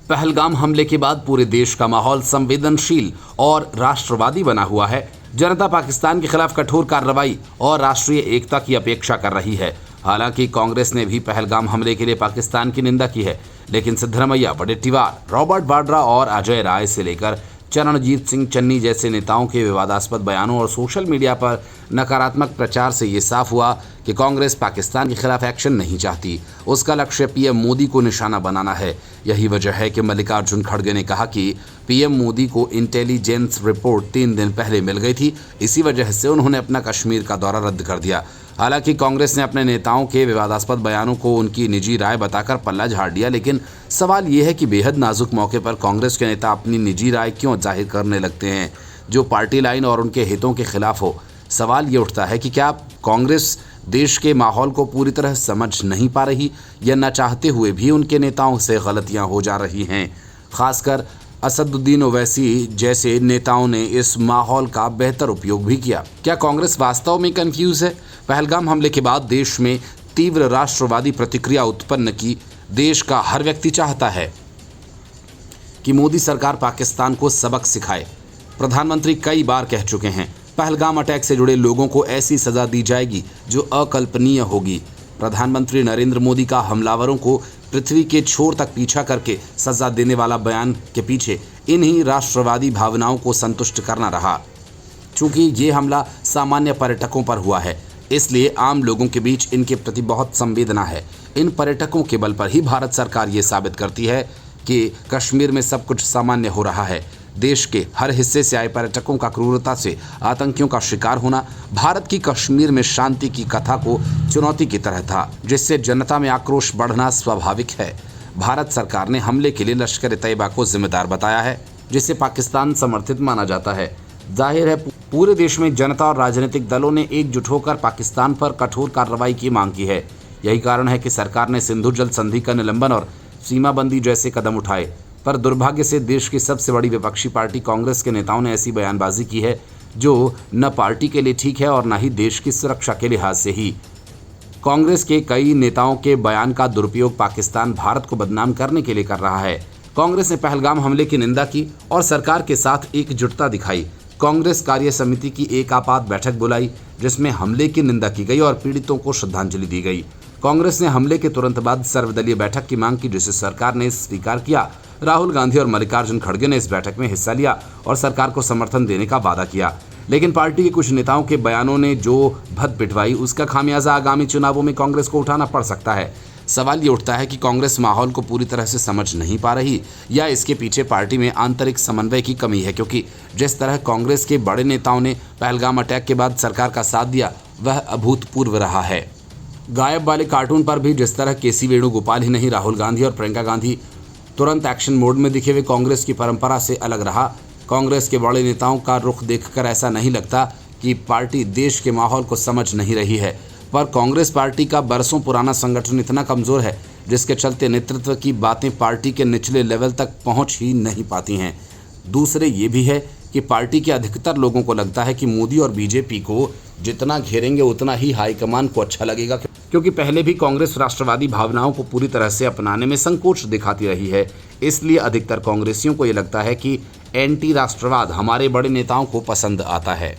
पहलगाम हमले के बाद पूरे देश का माहौल संवेदनशील और राष्ट्रवादी बना हुआ है। जनता पाकिस्तान के खिलाफ कठोर कार्रवाई और राष्ट्रीय एकता की अपेक्षा कर रही है। हालांकि कांग्रेस ने भी पहलगाम हमले के लिए पाकिस्तान की निंदा की है, लेकिन सिद्धरमैया, वडेट्टीवार, रॉबर्ट वाड्रा और अजय राय से लेकर चरणजीत सिंह चन्नी जैसे नेताओं के विवादास्पद बयानों और सोशल मीडिया पर नकारात्मक प्रचार से ये साफ हुआ कि कांग्रेस पाकिस्तान के खिलाफ एक्शन नहीं चाहती। उसका लक्ष्य पीएम मोदी को निशाना बनाना है। यही वजह है कि मल्लिकार्जुन खड़गे ने कहा कि पीएम मोदी को इंटेलिजेंस रिपोर्ट 3 दिन पहले मिल गई थी, इसी वजह से उन्होंने अपना कश्मीर का दौरा रद्द कर दिया। हालांकि कांग्रेस ने अपने नेताओं के विवादास्पद बयानों को उनकी निजी राय बताकर पल्ला झाड़ दिया, लेकिन सवाल ये है कि बेहद नाजुक मौके पर कांग्रेस के नेता अपनी निजी राय क्यों जाहिर करने लगते हैं जो पार्टी लाइन और उनके हितों के खिलाफ हो। सवाल ये उठता है कि क्या कांग्रेस देश के माहौल को पूरी तरह समझ नहीं पा रही या न चाहते हुए भी उनके नेताओं से गलतियां हो जा रही हैं। खासकर असदुद्दीन ओवैसी जैसे नेताओं ने इस माहौल का बेहतर उपयोग भी किया। क्या कांग्रेस वास्तव में कंफ्यूज है? पहलगाम हमले के बाद देश में तीव्र राष्ट्रवादी प्रतिक्रिया उत्पन्न की। देश का हर व्यक्ति चाहता है कि मोदी सरकार पाकिस्तान को सबक सिखाए। प्रधानमंत्री कई बार कह चुके हैं, पहलगाम अटैक से जुड़े लोगों को ऐसी सजा दी जाएगी जो अकल्पनीय होगी। प्रधानमंत्री नरेंद्र मोदी का हमलावरों को पृथ्वी के छोर तक पीछा करके सजा देने वाला बयान के पीछे इन्हीं राष्ट्रवादी भावनाओं को संतुष्ट करना रहा। चूंकि ये हमला सामान्य पर्यटकों पर हुआ है, इसलिए आम लोगों के बीच इनके प्रति बहुत संवेदना है। इन पर्यटकों के बल पर ही भारत सरकार ये साबित करती है कि कश्मीर में सब कुछ सामान्य हो रहा है। देश के हर हिस्से से आए पर्यटकों का क्रूरता से आतंकियों का शिकार होना भारत की कश्मीर में शांति की कथा को चुनौती की तरह था, जिससे जनता में आक्रोश बढ़ना स्वाभाविक है। भारत सरकार ने हमले के लिए लश्कर-ए-तैयबा को जिम्मेदार बताया है, जिसे पाकिस्तान समर्थित माना जाता है। जाहिर है पूरे देश में जनता और राजनीतिक दलों ने एकजुट होकर पाकिस्तान पर कठोर कार्रवाई की मांग की है। यही कारण है कि सरकार ने सिंधु जल संधि का निलंबन और सीमाबंदी जैसे कदम उठाए। पर दुर्भाग्य से देश की सबसे बड़ी विपक्षी पार्टी कांग्रेस के नेताओं ने ऐसी बयानबाजी की है जो न पार्टी के लिए ठीक है और न ही देश की सुरक्षा के लिहाज से ही। कांग्रेस के कई नेताओं के बयान का दुरुपयोग पाकिस्तान भारत को बदनाम करने के लिए कर रहा है। कांग्रेस ने पहलगाम हमले की निंदा की और सरकार के साथ एकजुटता दिखाई। कांग्रेस कार्य समिति की एक आपात बैठक बुलाई जिसमें हमले की निंदा की गई और पीड़ितों को श्रद्धांजलि दी गई। कांग्रेस ने हमले के तुरंत बाद सर्वदलीय बैठक की मांग की, जिसे सरकार ने स्वीकार किया। राहुल गांधी और मल्लिकार्जुन खड़गे ने इस बैठक में हिस्सा लिया और सरकार को समर्थन देने का वादा किया, लेकिन पार्टी के कुछ नेताओं के बयानों ने जो भद्द पिटवाई उसका खामियाजा आगामी चुनावों में कांग्रेस को उठाना पड़ सकता है। सवाल ये उठता है कि कांग्रेस माहौल को पूरी तरह से समझ नहीं पा रही या इसके पीछे पार्टी में आंतरिक समन्वय की कमी है, क्योंकि जिस तरह कांग्रेस के बड़े नेताओं ने पहलगाम अटैक के बाद सरकार का साथ दिया वह अभूतपूर्व रहा है। गायब वाले कार्टून पर भी जिस तरह केसी वेणुगोपाल ही नहीं, राहुल गांधी और प्रियंका गांधी तुरंत एक्शन मोड में दिखे हुए कांग्रेस की परंपरा से अलग रहा। कांग्रेस के बड़े नेताओं का रुख देखकर ऐसा नहीं लगता कि पार्टी देश के माहौल को समझ नहीं रही है, पर कांग्रेस पार्टी का बरसों पुराना संगठन इतना कमज़ोर है जिसके चलते नेतृत्व की बातें पार्टी के निचले लेवल तक पहुंच ही नहीं पाती हैं। दूसरे ये भी है कि पार्टी के अधिकतर लोगों को लगता है कि मोदी और बीजेपी को जितना घेरेंगे उतना ही हाईकमान को अच्छा लगेगा, क्योंकि पहले भी कांग्रेस राष्ट्रवादी भावनाओं को पूरी तरह से अपनाने में संकोच दिखाती रही है। इसलिए अधिकतर कांग्रेसियों को ये लगता है कि एंटी राष्ट्रवाद हमारे बड़े नेताओं को पसंद आता है।